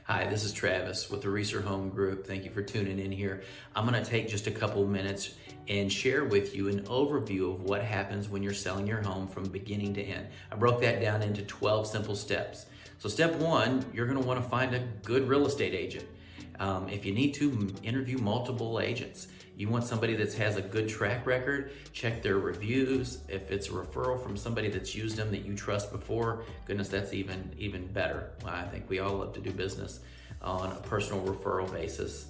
Hi, this is Travis with the Reeser Home Group. Thank you for tuning in here. I'm going to take just a couple minutes and share with you an overview of what happens when you're selling your home from beginning to end. I broke that down into 12 simple steps. So step one, you're going to want to find a good real estate agent. If you need to, interview multiple agents. You want somebody that has a good track record, check their reviews. If it's a referral from somebody that's used them that you trust before, goodness, that's even better. I think we all love to do business on a personal referral basis.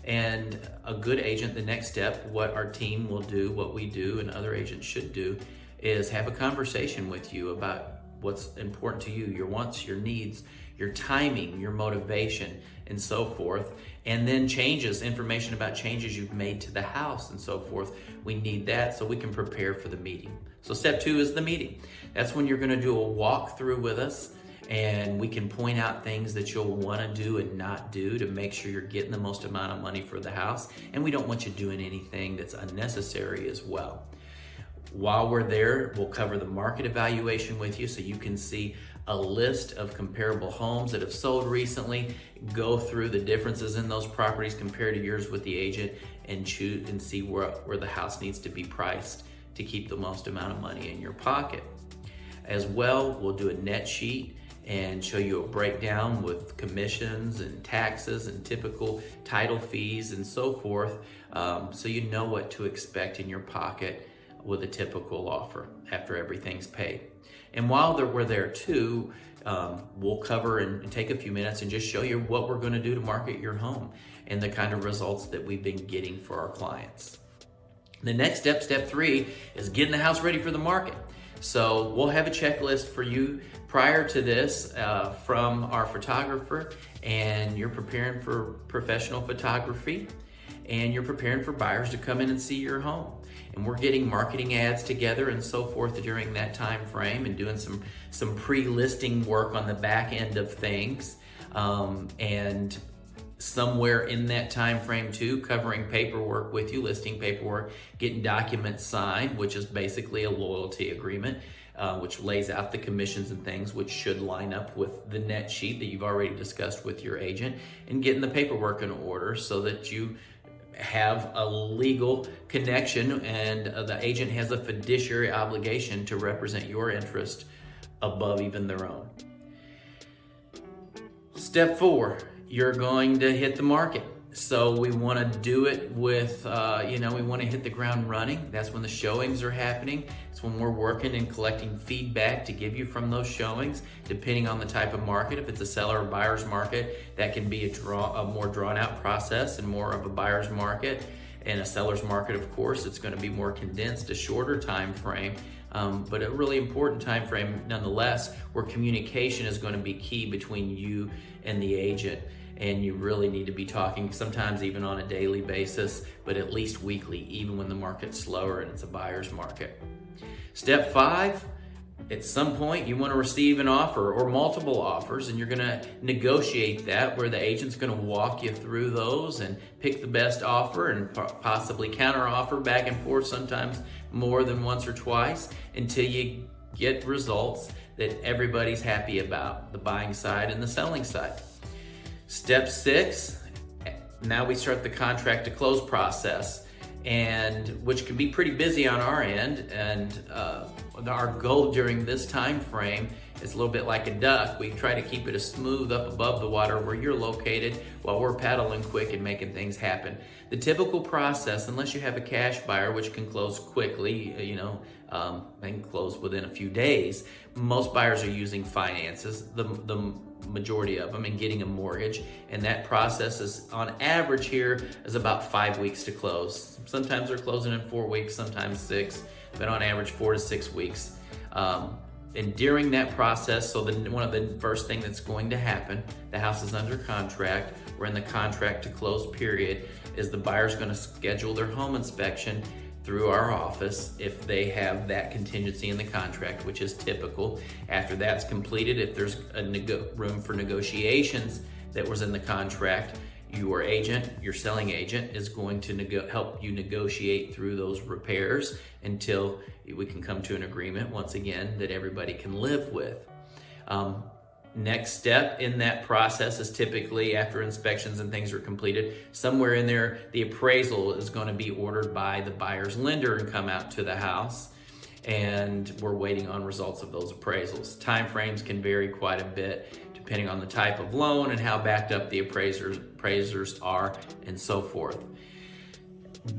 And a good agent, the next step, what our team will do, what we do, and other agents should do, is have a conversation with you about what's important to you, your wants, your needs, your timing, your motivation, and so forth. And then information about changes you've made to the house and so forth. We need that so we can prepare for the meeting. So step two is the meeting. That's when you're gonna do a walkthrough with us, and we can point out things that you'll wanna do and not do to make sure you're getting the most amount of money for the house. And we don't want you doing anything that's unnecessary as well. While we're there, we'll cover the market evaluation with you so you can see a list of comparable homes that have sold recently, go through the differences in those properties compared to yours with the agent, and choose and see where the house needs to be priced to keep the most amount of money in your pocket. As well, we'll do a net sheet and show you a breakdown with commissions and taxes and typical title fees and so forth, so you know what to expect in your pocket with a typical offer after everything's paid. And while we're there too, we'll cover and take a few minutes and just show you what we're going to do to market your home and the kind of results that we've been getting for our clients. The next step, step three, is getting the house ready for the market. So we'll have a checklist for you prior to this from our photographer, and you're preparing for professional photography, and you're preparing for buyers to come in and see your home. And we're getting marketing ads together and so forth during that time frame, and doing some pre-listing work on the back end of things. And somewhere in that time frame too, covering paperwork with you, listing paperwork, getting documents signed, which is basically a loyalty agreement, which lays out the commissions and things, which should line up with the net sheet that you've already discussed with your agent, and getting the paperwork in order so that you have a legal connection, and the agent has a fiduciary obligation to represent your interest above even their own. Step four, you're going to hit the market. So we want to do it with, we want to hit the ground running. That's when the showings are happening. It's when we're working and collecting feedback to give you from those showings, depending on the type of market. If it's a seller or buyer's market, that can be a more drawn out process and more of a buyer's market. And a seller's market, of course, it's going to be more condensed, a shorter time frame, but a really important time frame nonetheless, where communication is going to be key between you and the agent. And you really need to be talking, sometimes even on a daily basis, but at least weekly, even when the market's slower and it's a buyer's market. Step five, at some point you want to receive an offer or multiple offers, and you're going to negotiate that, where the agent's going to walk you through those and pick the best offer and possibly counter offer back and forth, sometimes more than once or twice, until you get results that everybody's happy about, the buying side and the selling side. Step six, now we start the contract to close process, and which can be pretty busy on our end. And our goal during this time frame is a little bit like a duck. We try to keep it as smooth up above the water where you're located, while we're paddling quick and making things happen. The typical process, unless you have a cash buyer, which can close quickly, they can close within a few days. Most buyers are using finances, the majority of them, and getting a mortgage. And that process is, on average here, is about 5 weeks to close. Sometimes they're closing in 4 weeks, sometimes 6, but on average 4 to 6 weeks. And during that process, so one of the first thing that's going to happen, the house is under contract, we're in the contract to close period, is the buyer's going to schedule their home inspection through our office if they have that contingency in the contract, which is typical. After that's completed, if there's a room for negotiations that was in the contract, your agent, your selling agent, is going to help you negotiate through those repairs until we can come to an agreement, once again, that everybody can live with. Next step in that process is typically after inspections and things are completed, somewhere in there, the appraisal is going to be ordered by the buyer's lender and come out to the house. And we're waiting on results of those appraisals. Time frames can vary quite a bit depending on the type of loan and how backed up the appraisers are and so forth.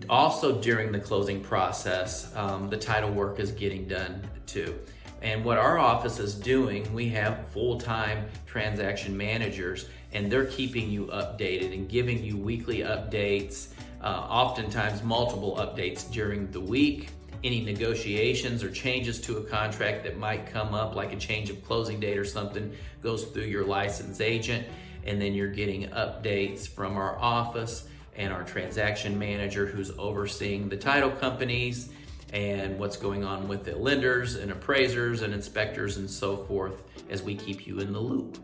Also during the closing process, the title work is getting done too. And what our office is doing, we have full-time transaction managers, and they're keeping you updated and giving you weekly updates, oftentimes multiple updates during the week. Any negotiations or changes to a contract that might come up, like a change of closing date or something, goes through your licensed agent, and then you're getting updates from our office and our transaction manager who's overseeing the title companies and what's going on with the lenders and appraisers and inspectors and so forth as we keep you in the loop.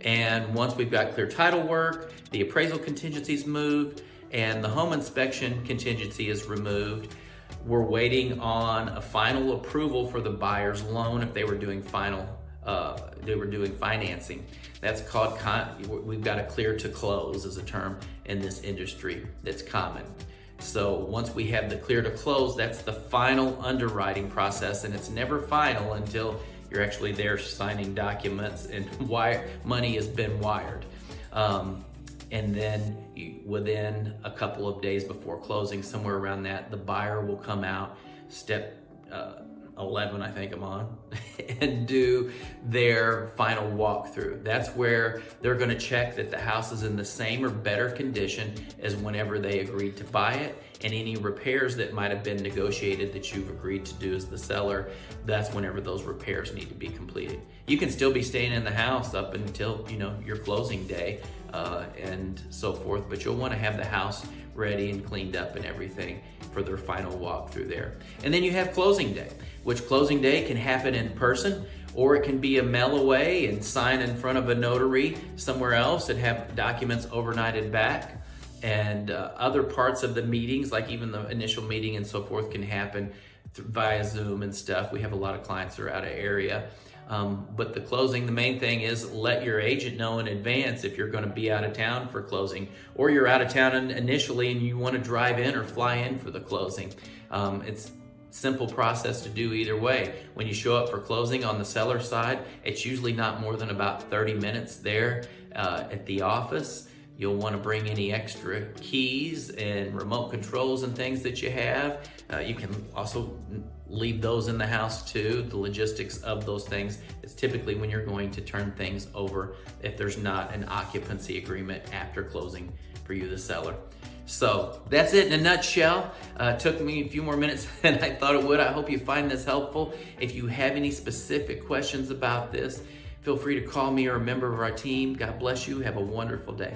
And once we've got clear title work, the appraisal contingency is moved, and the home inspection contingency is removed, we're waiting on a final approval for the buyer's loan if they were doing financing. That's called, we've got a clear to close is a term in this industry that's common. So once we have the clear to close, that's the final underwriting process, and it's never final until you're actually there signing documents and money has been wired. And then within a couple of days before closing, somewhere around that, the buyer will come out, step 11, I think I'm on, and do their final walkthrough. That's where they're gonna check that the house is in the same or better condition as whenever they agreed to buy it, and any repairs that might have been negotiated that you've agreed to do as the seller, that's whenever those repairs need to be completed. You can still be staying in the house up until your closing day and so forth, but you'll wanna have the house ready and cleaned up and everything for their final walkthrough there. And then you have closing day, which closing day can happen in person, or it can be a mail away and sign in front of a notary somewhere else and have documents overnighted back. And other parts of the meetings, like even the initial meeting and so forth, can happen via Zoom and stuff. We have a lot of clients that are out of area. But the closing, the main thing is let your agent know in advance if you're going to be out of town for closing, or you're out of town initially and you want to drive in or fly in for the closing. It's simple process to do either way. When you show up for closing on the seller side, it's usually not more than about 30 minutes there at the office. You'll want to bring any extra keys and remote controls and things that you have. You can also leave those in the house too, the logistics of those things. It's typically when you're going to turn things over if there's not an occupancy agreement after closing for you, the seller. So that's it in a nutshell. Took me a few more minutes than I thought it would. I hope you find this helpful. If you have any specific questions about this, feel free to call me or a member of our team. God bless you. Have a wonderful day.